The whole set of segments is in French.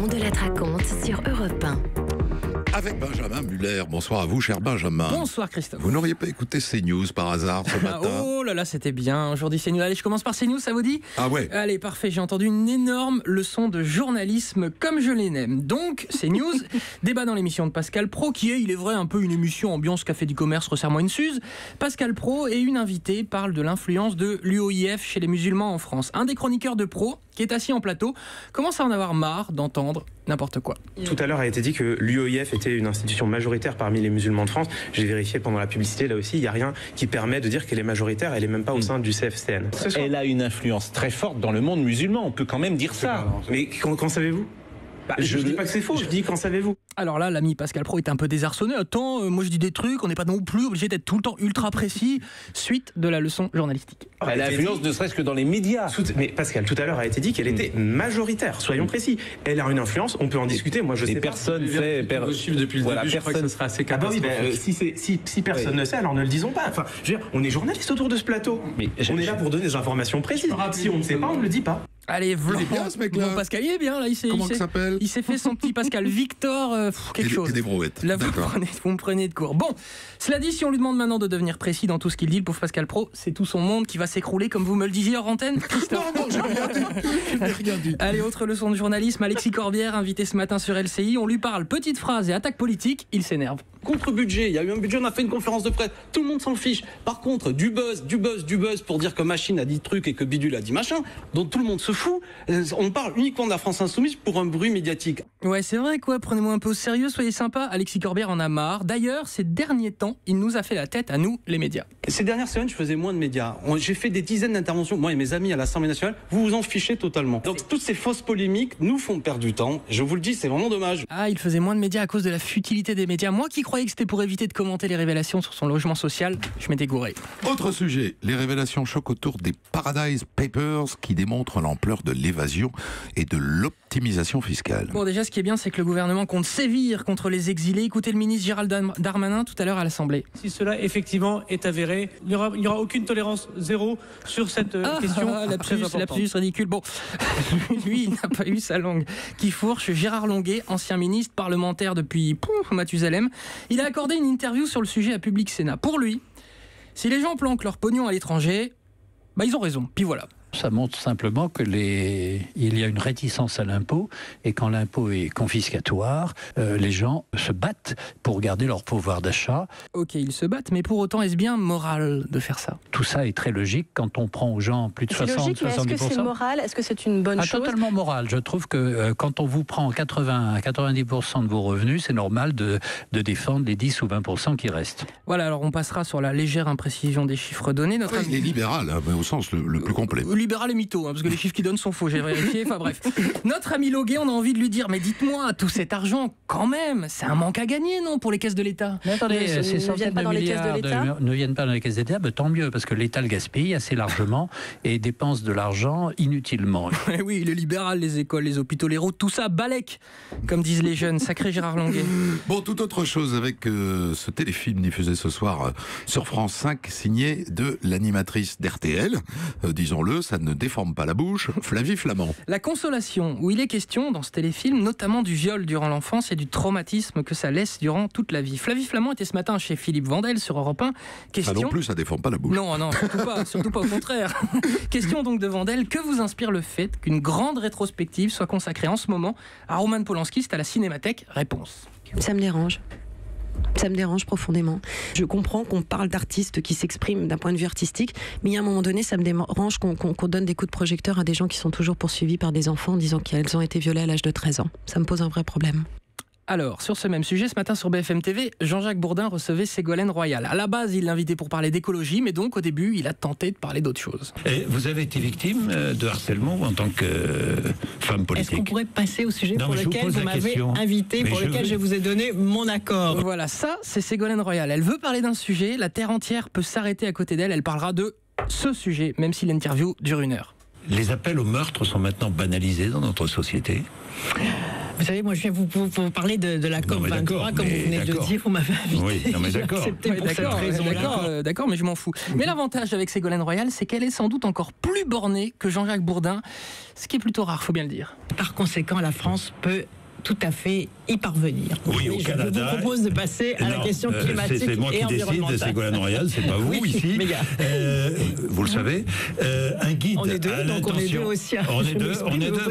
On de la raconte sur Europe 1. Avec Benjamin Muller. Bonsoir à vous, cher Benjamin. Bonsoir Christophe. Vous n'auriez pas écouté CNews par hasard ce matin? Oh là là, c'était bien. Aujourd'hui CNews. Allez, je commence par CNews, ça vous dit? Ah ouais. Allez, parfait. J'ai entendu une énorme leçon de journalisme comme je les aime. Donc, CNews, débat dans l'émission de Pascal Praud, qui est, il est vrai, un peu une émission ambiance café du commerce, resserre-moi une suze. Pascal Praud et une invitée parlent de l'influence de l'UOIF chez les musulmans en France. Un des chroniqueurs de Praud, qui est assis en plateau, commence à en avoir marre d'entendre n'importe quoi. Tout à l'heure a été dit que l'UOIF était une institution majoritaire parmi les musulmans de France. J'ai vérifié pendant la publicité, là aussi, il n'y a rien qui permet de dire qu'elle est majoritaire, elle n'est même pas au sein du CFCN. Elle a une influence très forte dans le monde musulman, on peut quand même dire ça. Mais qu'en savez-vous? Je ne dis pas que c'est faux, je dis qu'en savez-vous? Alors là, l'ami Pascal Praud est un peu désarçonné. Attends, moi je dis des trucs, on n'est pas non plus obligé d'être tout le temps ultra précis. Suite de la leçon journalistique. Elle a influence ne serait-ce que dans les médias. Mais Pascal, tout à l'heure a été dit qu'elle était majoritaire, soyons précis. Elle a une influence, on peut en discuter, moi je sais pas. Personne fait... depuis le début, je crois que ce sera assez catastrophique. Si personne ne sait, alors ne le disons pas. Enfin, je veux dire, on est journaliste autour de ce plateau. On est là pour donner des informations précises. Si on ne sait pas, on ne le dit pas. Allez, il est bien, ce mec-là. Bon, Pascal, il est bien, là. Comment il s'appelle? Il s'est fait son petit Pascal Victor, quelque chose. Et des brouettes. Là, vous me prenez de court. Bon, cela dit, si on lui demande maintenant de devenir précis dans tout ce qu'il dit, le pauvre Pascal Praud, c'est tout son monde qui va s'écrouler, comme vous me le disiez hors antenne, Christophe. Non, j'ai rien dit. Allez, autre leçon de journalisme. Alexis Corbière, invité ce matin sur LCI. On lui parle petite phrase et attaque politique. Il s'énerve. Contre-budget, il y a eu un budget, on a fait une conférence de presse, tout le monde s'en fiche. Par contre, du buzz pour dire que Machine a dit truc et que Bidule a dit machin, dont tout le monde se fout. On parle uniquement de la France Insoumise pour un bruit médiatique. Ouais, c'est vrai quoi, prenez-moi un peu au sérieux, soyez sympa. Alexis Corbière en a marre. D'ailleurs, ces derniers temps, il nous a fait la tête à nous, les médias. Ces dernières semaines, je faisais moins de médias. J'ai fait des dizaines d'interventions, moi et mes amis à l'Assemblée nationale, vous vous en fichez totalement. Donc toutes ces fausses polémiques nous font perdre du temps. Je vous le dis, c'est vraiment dommage. Ah, il faisait moins de médias à cause de la futilité des médias. Moi qui croyais que c'était pour éviter de commenter les révélations sur son logement social, je m'étais gouré. Autre sujet, les révélations choquent autour des Paradise Papers qui démontrent l'ampleur de l'évasion et de l'optimisation fiscale. Bon, déjà, ce qui est bien, c'est que le gouvernement compte sévir contre les exilés. Écoutez le ministre Gérald Darmanin tout à l'heure à l'Assemblée. Si cela effectivement est avéré, il n'y aura aucune tolérance zéro sur cette question. Lapsus ridicule. Bon, lui, il n'a pas eu sa langue qui fourche. Gérard Longuet, ancien ministre parlementaire depuis Mathusalem, il a accordé une interview sur le sujet à Public Sénat. Pour lui, si les gens planquent leur pognon à l'étranger, ils ont raison. Puis voilà. Ça montre simplement que il y a une réticence à l'impôt et quand l'impôt est confiscatoire, les gens se battent pour garder leur pouvoir d'achat. Ok, ils se battent, mais pour autant, est-ce bien moral de faire ça? Tout ça est très logique quand on prend aux gens plus de 60-70%. C'est logique, mais est-ce que c'est moral? Est-ce que c'est une bonne chose? Totalement moral. Je trouve que quand on vous prend 80 à 90% de vos revenus, c'est normal de défendre les 10 ou 20% qui restent. Voilà, alors on passera sur la légère imprécision des chiffres donnés. Il est libéral, mais au sens le plus complet. Libéral et mytho, parce que les chiffres qu'il donne sont faux, j'ai vérifié, enfin bref. Notre ami Longuet, on a envie de lui dire, mais dites-moi, tout cet argent, quand même, c'est un manque à gagner, non, pour les caisses de l'État? Mais attendez, ces centaines de milliards ne viennent pas dans les caisses de l'État, tant mieux, parce que l'État le gaspille assez largement et dépense de l'argent inutilement. Oui, le libéral, les écoles, les hôpitaux, les routes, tout ça, balèque, comme disent les jeunes, sacré Gérard Longuet. Bon, toute autre chose avec ce téléfilm diffusé ce soir sur France 5, signé de l'animatrice d'RTL, disons-le, ça ne déforme pas la bouche, Flavie Flament. La consolation, où il est question dans ce téléfilm, notamment du viol durant l'enfance et du traumatisme que ça laisse durant toute la vie. Flavie Flament était ce matin chez Philippe Vandel sur Europe 1. Ça non plus, ça déforme pas la bouche. Non, surtout pas au contraire. Question donc de Vandel, que vous inspire le fait qu'une grande rétrospective soit consacrée en ce moment à Roman Polanski, c'est à la Cinémathèque? Réponse. Ça me dérange. Ça me dérange profondément. Je comprends qu'on parle d'artistes qui s'expriment d'un point de vue artistique, mais il y a un moment donné, ça me dérange qu'on donne des coups de projecteur à des gens qui sont toujours poursuivis par des enfants en disant qu'elles ont été violées à l'âge de 13 ans. Ça me pose un vrai problème. Alors, sur ce même sujet, ce matin sur BFM TV, Jean-Jacques Bourdin recevait Ségolène Royal. À la base, il l'invitait pour parler d'écologie, mais donc au début, il a tenté de parler d'autre chose. Et vous avez été victime de harcèlement en tant que femme politique? Est-ce qu'on pourrait passer au sujet pour lequel vous m'avez invité, pour lequel je vous ai donné mon accord? Voilà, ça, c'est Ségolène Royal. Elle veut parler d'un sujet, la Terre entière peut s'arrêter à côté d'elle, elle parlera de ce sujet, même si l'interview dure 1 heure. Les appels au meurtre sont maintenant banalisés dans notre société. Vous savez, moi, je viens vous parler de la COP23, comme vous venez de le dire, vous m'avez invité. Oui, non, mais d'accord. D'accord, mais je m'en fous. Mais l'avantage avec Ségolène Royal, c'est qu'elle est sans doute encore plus bornée que Jean-Jacques Bourdin, ce qui est plutôt rare, faut bien le dire. Par conséquent, la France peut tout à fait y parvenir. Oui, au Canada. Je vous propose de passer à la question climatique c'est moi et qui environnementale. décide, Ségolène Royal, c'est pas vous ici. Vous le savez. Un guide. On est deux, donc on est deux aussi. On est deux,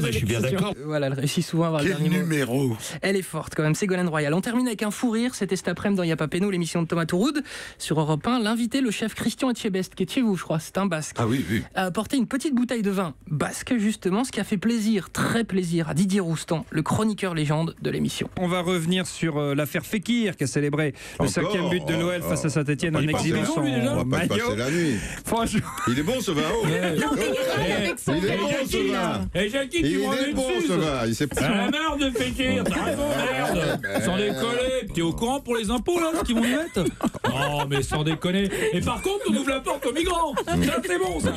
mais je suis bien d'accord. Voilà, elle réussit souvent à avoir le dernier numéro. Elle est forte quand même, Ségolène Royal. On termine avec un fou rire, c'était cet après-midi dans Y'a pas Péno, l'émission de Thomas Touroud. Sur Europe 1, l'invité, le chef Christian Etchebest, qui est chez vous, je crois, c'est un basque. Ah oui, oui. A apporté une petite bouteille de vin basque, justement, ce qui a fait plaisir, très plaisir, à Didier Roustan, le chroniqueur légende de l'émission. On va revenir sur l'affaire Fekir qui a célébré le 5e but de l'OL face à Saint-Etienne en exhibant son maillot. La nuit. Franchement. Il est bon ce vin. Il est bon ce vin. Et Jackie Il qui me est bon ce vin. Il s'est la merde de Fekir. Merde. Sans déconner. T'es au courant pour les impôts là, ce qu'ils vont y mettre? Oh mais sans déconner. Et par contre, on ouvre la porte aux migrants. Ça c'est bon ça.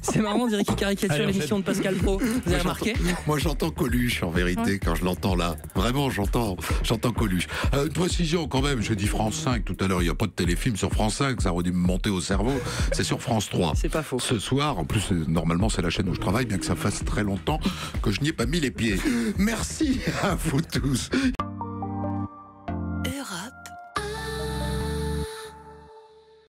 C'est marrant, on dirait qu'il caricature l'émission de Pascal Pro. Vous avez remarqué? Moi j'entends Coluche en vérité quand je l'entends là. Vraiment j'entends Coluche. Une précision quand même, j'ai dit France 5 tout à l'heure, il n'y a pas de téléfilm sur France 5, ça aurait dû me monter au cerveau. C'est sur France 3. C'est pas faux. Ce soir, en plus normalement c'est la chaîne où je travaille, bien que ça fasse très longtemps que je n'y ai pas mis les pieds. Merci à vous tous.